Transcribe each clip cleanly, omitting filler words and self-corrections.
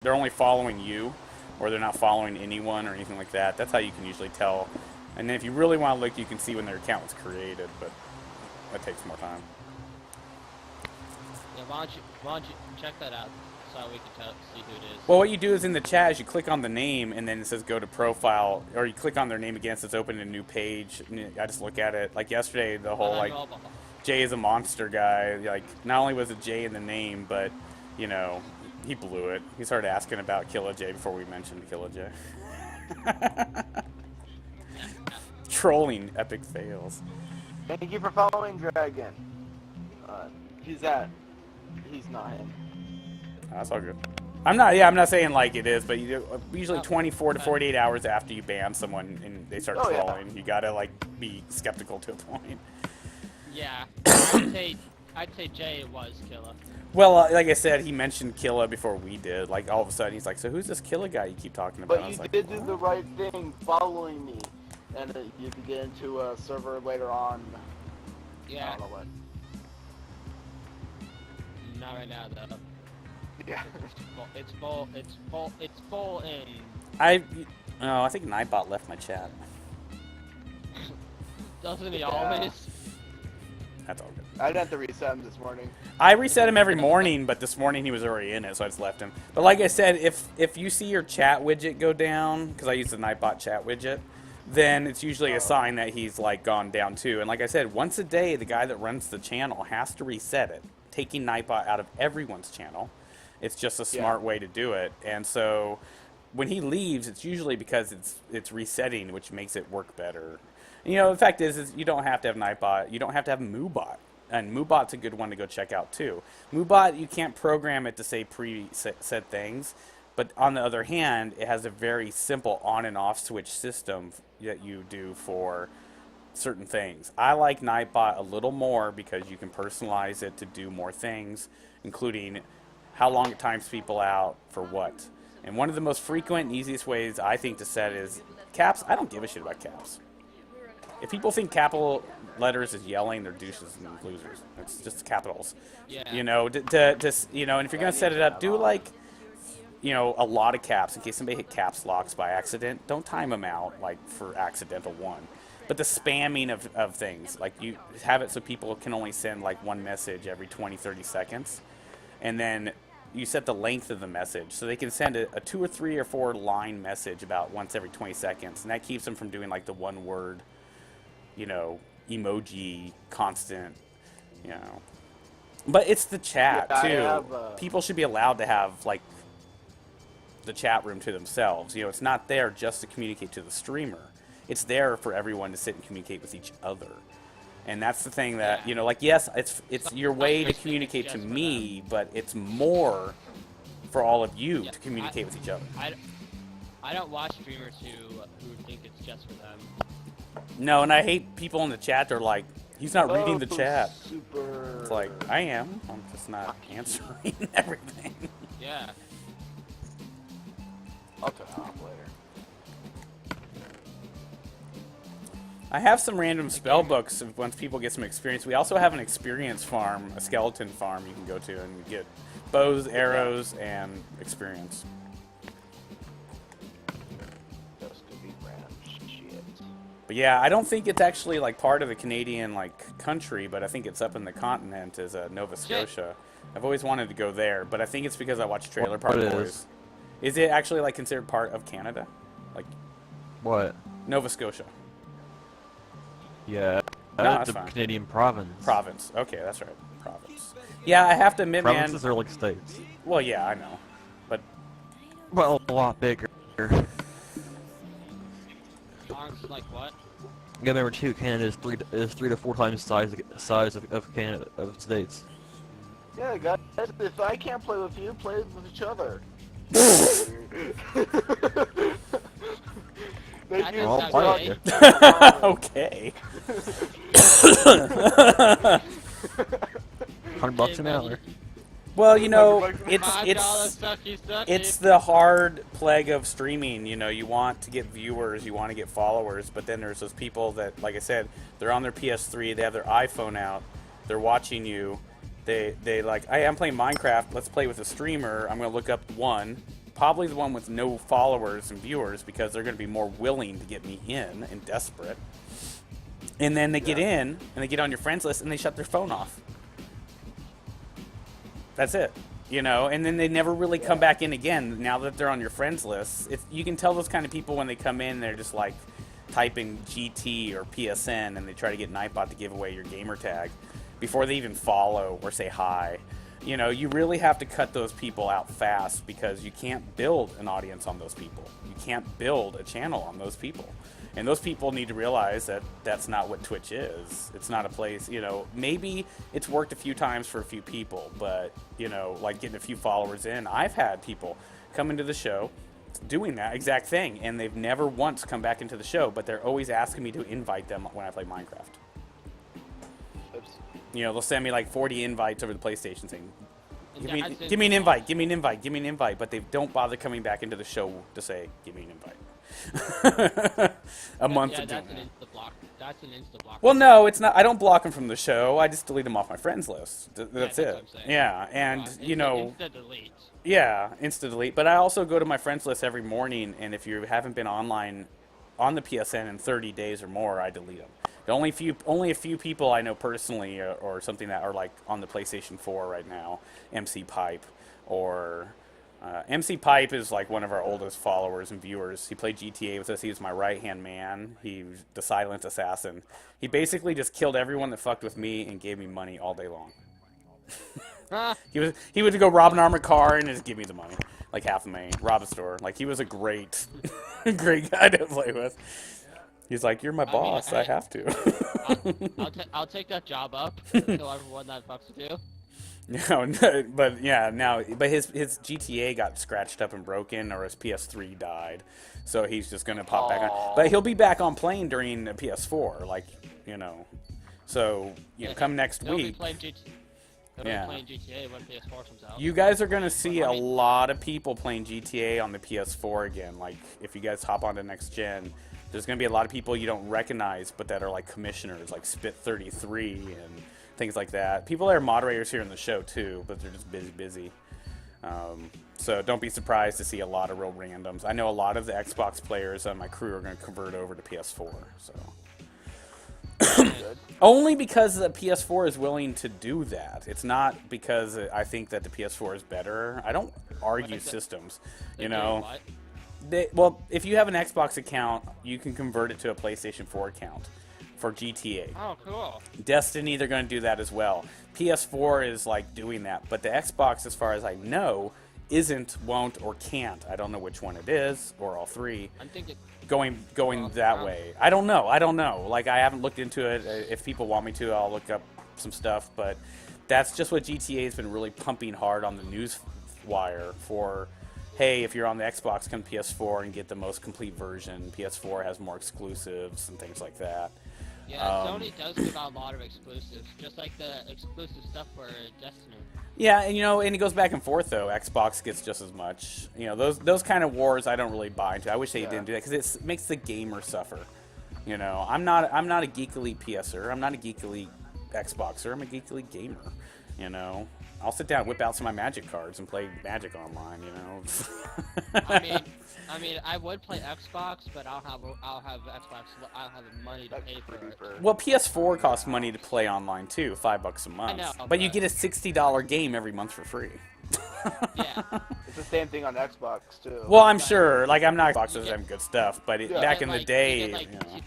they're only following you, or they're not following anyone or anything like that. That's how you can usually tell. And then if you really want to look, you can see when their account was created, but that takes more time. Yeah, why don't you check that out so we can see who it is. Well, what you do is in the chat is you click on the name, and then it says go to profile, or you click on their name again, it says open a new page. And I just look at it. Like yesterday, the whole like Jay is a monster guy. Like not only was it Jay in the name, but you know he blew it. He started asking about Killa J before we mentioned Killa J. Trolling epic fails. Thank you for following Dragon. He's not him. That's all good. I'm not saying like it is, but usually 24 to 48 hours after you ban someone and they start trolling, you gotta like be skeptical to a point. Yeah, I'd say Jay was Killa. Well, like I said, he mentioned Killa before we did. Like all of a sudden, he's like, "So who's this Killa guy you keep talking about?" But you did do the right thing, following me, and you can get into a server later on. Yeah. I don't know what. Not right now, though. Yeah. It's full in. I think Nightbot left my chat. Doesn't he always? That's all good. I'd have to reset him this morning. I reset him every morning, but this morning he was already in it, so I just left him. But like I said, if you see your chat widget go down, because I use the Nightbot chat widget, then it's usually a sign that he's like gone down too. And like I said, once a day, the guy that runs the channel has to reset it, taking Nightbot out of everyone's channel. It's just a smart way to do it. And so when he leaves, it's usually because it's resetting, which makes it work better. You know, the fact is you don't have to have Nightbot. You don't have to have Moobot. And Moobot's a good one to go check out, too. Moobot, you can't program it to say preset things. But on the other hand, it has a very simple on and off switch system that you do for certain things. I like Nightbot a little more because you can personalize it to do more things, including how long it times people out for what. And one of the most frequent and easiest ways I think to set is caps. I don't give a shit about caps. If people think capital letters is yelling, they're douches and losers. It's just capitals. Yeah. You know, and if you're gonna set it up, do like, you know, a lot of caps in case somebody hit caps locks by accident. Don't time them out like for accidental one. But the spamming of things, like you have it so people can only send like one message every 20, 30 seconds. And then you set the length of the message so they can send a 2 or 3 or 4 line message about once every 20 seconds. And that keeps them from doing like the one word, you know, emoji constant, you know. But it's the chat too. People should be allowed to have like the chat room to themselves. You know, it's not there just to communicate to the streamer. It's there for everyone to sit and communicate with each other. And that's the thing that, you know, like, yes, it's your way to communicate to me, but it's more for all of you to communicate with each other. I don't watch streamers who think it's just for them. No, and I hate people in the chat that are like, he's not reading the chat. It's like, I am. I'm just not answering everything. Yeah. I'll turn it off later. I have some random spell books once people get some experience. We also have an experience farm, a skeleton farm you can go to and get bows, arrows, and experience. But yeah, I don't think it's actually like part of the Canadian like country, but I think it's up in the continent as Nova Scotia. I've always wanted to go there, but I think it's because I watch Trailer Park Boys. Is it actually like considered part of Canada? Like what? Nova Scotia. Yeah, no, that's a fine. Canadian province. Province. Okay, that's right. Province. Yeah, I have to admit, Provinces are like states. Well, yeah, I know, but well, a lot bigger. Like what? Yeah, remember too, Canada is 3 to 4 times the size of Canada of states. Yeah, guys, if I can't play with you, play with each other. Okay. $100 an hour. Well, you know, it's the hard plague of streaming. You know, you want to get viewers, you want to get followers, but then there's those people that, like I said, they're on their PS3, they have their iPhone out, they're watching you, they like, hey, I'm playing Minecraft, let's play with a streamer, I'm going to look up one, probably the one with no followers and viewers because they're going to be more willing to get me in and desperate. And then they get in and they get on your friends list and they shut their phone off. That's it. You know, and then they never really come back in again now that they're on your friends list. You can tell those kind of people when they come in, they're just like typing GT or PSN and they try to get Nightbot to give away your gamer tag before they even follow or say hi. You know, you really have to cut those people out fast because you can't build an audience on those people. You can't build a channel on those people. And those people need to realize that that's not what Twitch is. It's not a place, you know, maybe it's worked a few times for a few people, but, you know, like getting a few followers in. I've had people come into the show doing that exact thing, and they've never once come back into the show, but they're always asking me to invite them when I play Minecraft. Oops. You know, they'll send me like 40 invites over the PlayStation saying, give me an invite, give me an invite, but they don't bother coming back into the show to say, give me an invite. A month yeah, of that's doing an that. insta block. That's an insta block. Well, no, it's not. I don't block them from the show. I just delete them off my friends list. That's that's it. what I'm saying. Yeah, and you know, Insta delete. yeah, insta delete. But I also go to my friends list every morning, and if you haven't been online on the PSN in 30 days or more, I delete them. The only a few people I know personally, or something that are like on the PlayStation 4 right now, MC Pipe, or MC Pipe is like one of our oldest followers and viewers. He played GTA with us. He was my right-hand man. He was the silent assassin. He basically just killed everyone that fucked with me and gave me money all day long. He would go rob an armored car and just give me the money, like $500,000, rob a store. Like he was a great, great guy to play with. He's like, you're my boss. I have to. I'll take that job up. Kill everyone that fucks with you. No, but yeah, but his GTA got scratched up and broken, or his PS3 died, so he's just gonna pop back on. But he'll be back on playing during the PS4, like, you know. So you know, come next He'll be week. playing GTA when PS4 comes out. You guys are gonna see a lot of people playing GTA on the PS4 again. Like, if you guys hop onto next gen, there's gonna be a lot of people you don't recognize, but that are like commissioners, like Spit33 and things like that. People that are moderators here in the show too, but they're just busy. So don't be surprised to see a lot of real randoms. I know a lot of the Xbox players on my crew are going to convert over to PS4. So only because the PS4 is willing to do that. It's not because I think that the PS4 is better. I don't argue systems. You know. Well, if you have an Xbox account, you can convert it to a PlayStation 4 account for GTA. Oh, cool. Destiny, they're going to do that as well. PS4 is like doing that, but the Xbox, as far as I know, isn't, won't, or can't. I don't know which one it is, or all three. I'm thinking going that way. I don't know. Like, I haven't looked into it. If people want me to, I'll look up some stuff, but that's just what GTA has been really pumping hard on the news wire for. Hey, if you're on the Xbox, come to PS4 and get the most complete version. PS4 has more exclusives and things like that. Yeah, Sony does give out a lot of exclusives, just like the exclusive stuff for Destiny. Yeah, and you know, and it goes back and forth though. Xbox gets just as much. You know, those kind of wars I don't really buy into. I wish they didn't do that because it makes the gamer suffer. You know, I'm not a geekily PSer. I'm not a geekily Xboxer. I'm a geekily gamer. You know, I'll sit down, whip out some of my Magic cards, and play Magic online. You know. I mean, I would play Xbox, but I'll have Xbox. I'll have the money to pay for it. Well, PS4 costs money to play online too, $5 a month. I know, but you get a $60 game every month for free. Yeah. It's the same thing on Xbox too. Well, I'm sure. Like, I'm not Xbox doesn't have good stuff, but back in the day, you get, you know,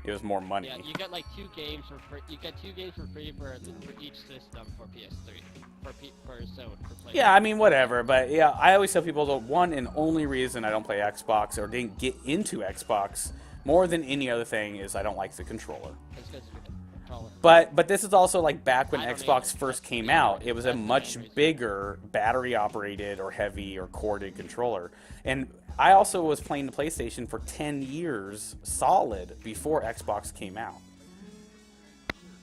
it was more money. Yeah, you get like 2 games for free. You get 2 games for free for each system for PS3. For PlayStation. Yeah, I mean, whatever. But yeah, I always tell people the one and only reason I don't play Xbox or didn't get into Xbox more than any other thing is I don't like the controller. It's 'cause of the controller. But this is also like back when I don't Xbox either. first came out. It was a That's the much main reason. bigger battery operated or heavy or corded controller. And I also was playing the PlayStation for 10 years solid before Xbox came out.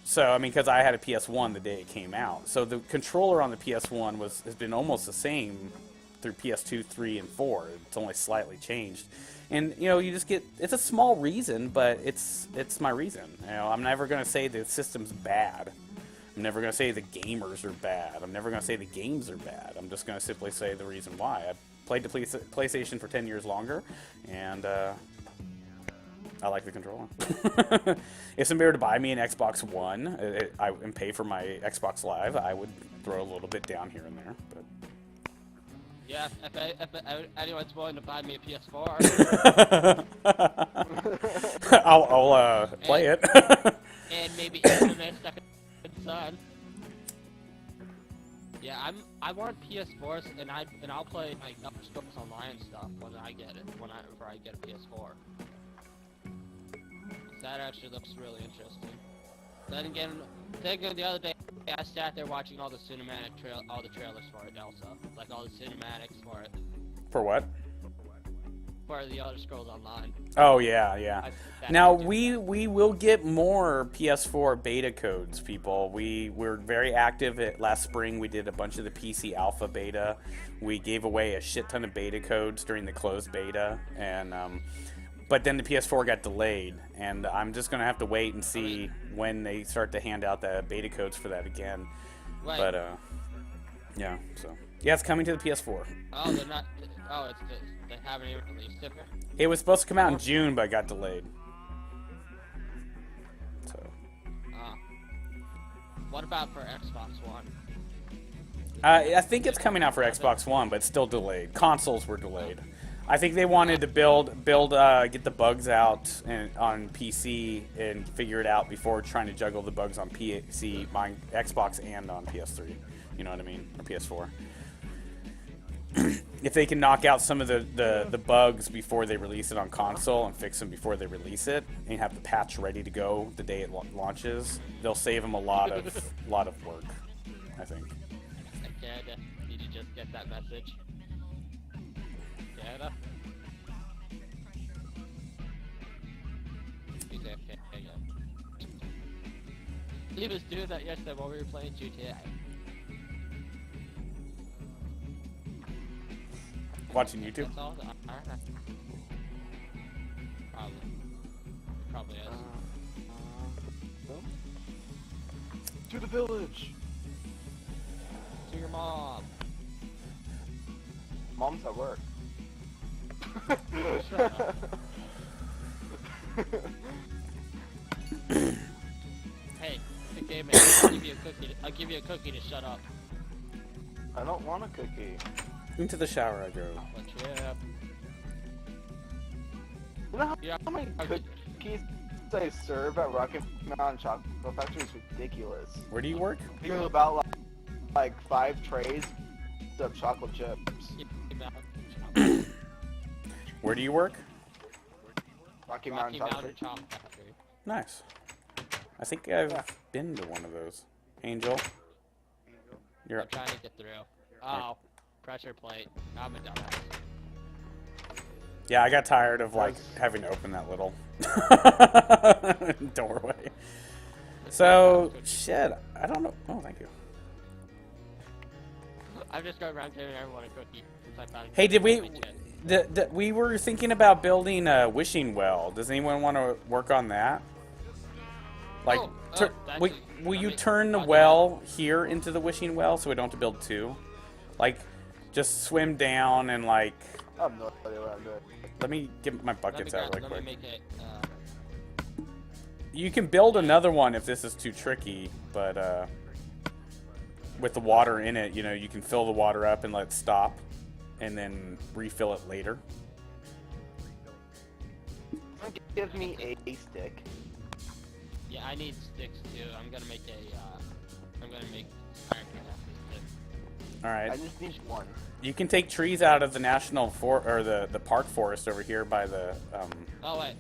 So, I mean, because I had a PS1 the day it came out. So the controller on the PS1 has been almost the same through PS2, 3, and 4. It's only slightly changed. And, you know, you just get, it's a small reason, but it's my reason. You know, I'm never going to say the system's bad. I'm never going to say the gamers are bad. I'm never going to say the games are bad. I'm just going to simply say the reason why. played the PlayStation for 10 years longer, and I like the controller. If somebody were to buy me an Xbox One and pay for my Xbox Live, I would throw a little bit down here and there. But Yeah, if anyone's willing to buy me a PS4 I'll play it. and maybe Infamous Second Son. Yeah, I want PS4s and I'll play like Elder Scrolls Online stuff when I get it before I get a PS4. That actually looks really interesting. Then again, the other day I sat there watching all the all the trailers for it also, like all the cinematics for it. For what? For the Elder Scrolls Online. Oh yeah. Now we will get more PS4 beta codes, people. We were very active last spring. We did a bunch of the PC alpha beta. We gave away a shit ton of beta codes during the closed beta, and but then the PS4 got delayed, and I'm just gonna have to wait and see when they start to hand out the beta codes for that again. Right. But yeah. So yeah, it's coming to the PS4. Oh, they're not. Oh, they haven't even released it. It was supposed to come out in June, but it got delayed. So. What about for Xbox One? I think it's coming out for Xbox One, but it's still delayed. Consoles were delayed. I think they wanted to get the bugs out on PC and figure it out before trying to juggle the bugs on PC, Xbox, and on PS3. You know what I mean? Or PS4. If they can knock out some of the bugs before they release it on console and fix them before they release it, and have the patch ready to go the day it launches, they'll save them a lot of work, I think. Canada, did you just get that message? Canada? Okay. He was doing that yesterday while we were playing GTA. Watching YouTube? That's all? Probably is. To the village. To your mom. Mom's at work. Shut up. Hey, good game, man. I'll give you a cookie to shut up. I don't want a cookie. Into the shower I go. But yeah. You know Yeah. how many cookies they serve at Rocky Mountain Chocolate Factory is ridiculous. Where do you work? You have about like 5 trays of chocolate chips. Where do you work? Rocky Mountain Chocolate. Chocolate Factory. Nice. I think I've been to one of those. Angel? You're I'm trying to get through. Oh, pressure plate. I'm a dumbass. Yeah, I got tired of like having to open that little doorway. So shit, I don't know. Oh, thank you. I'm just going around giving everyone a cookie since I found. Hey, did we were thinking about building a wishing well. Does anyone want to work on that? Like, will you turn the well here into the wishing well so we don't have to build 2? Like, just swim down and like. I have no idea what I'm doing. Let me get my buckets out really quick. Let me make it. You can build another one if this is too tricky, but with the water in it, you know, you can fill the water up and let it stop, and then refill it later. Give me a stick. Yeah, I need sticks too. I'm gonna make iron pickaxes. All right. I just need 1. You can take trees out of the national or the park forest over here by the. Oh wait.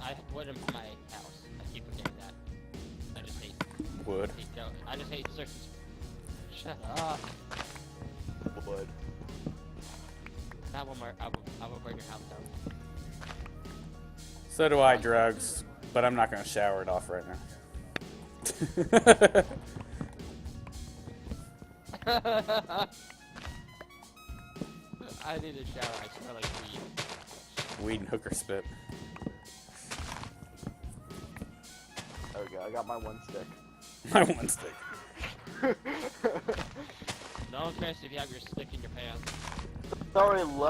I have wood in my house. I keep forgetting that. I just hate Wood. I just hate certain. Shut up. Wood. I will burn your house down. So do I, drugs, but I'm not gonna shower it off right now. I need a shower. I smell like weed. Weed and hooker spit. There we go. I got my 1 stick. My 1 stick. No offense if you have your stick in your pants. already left.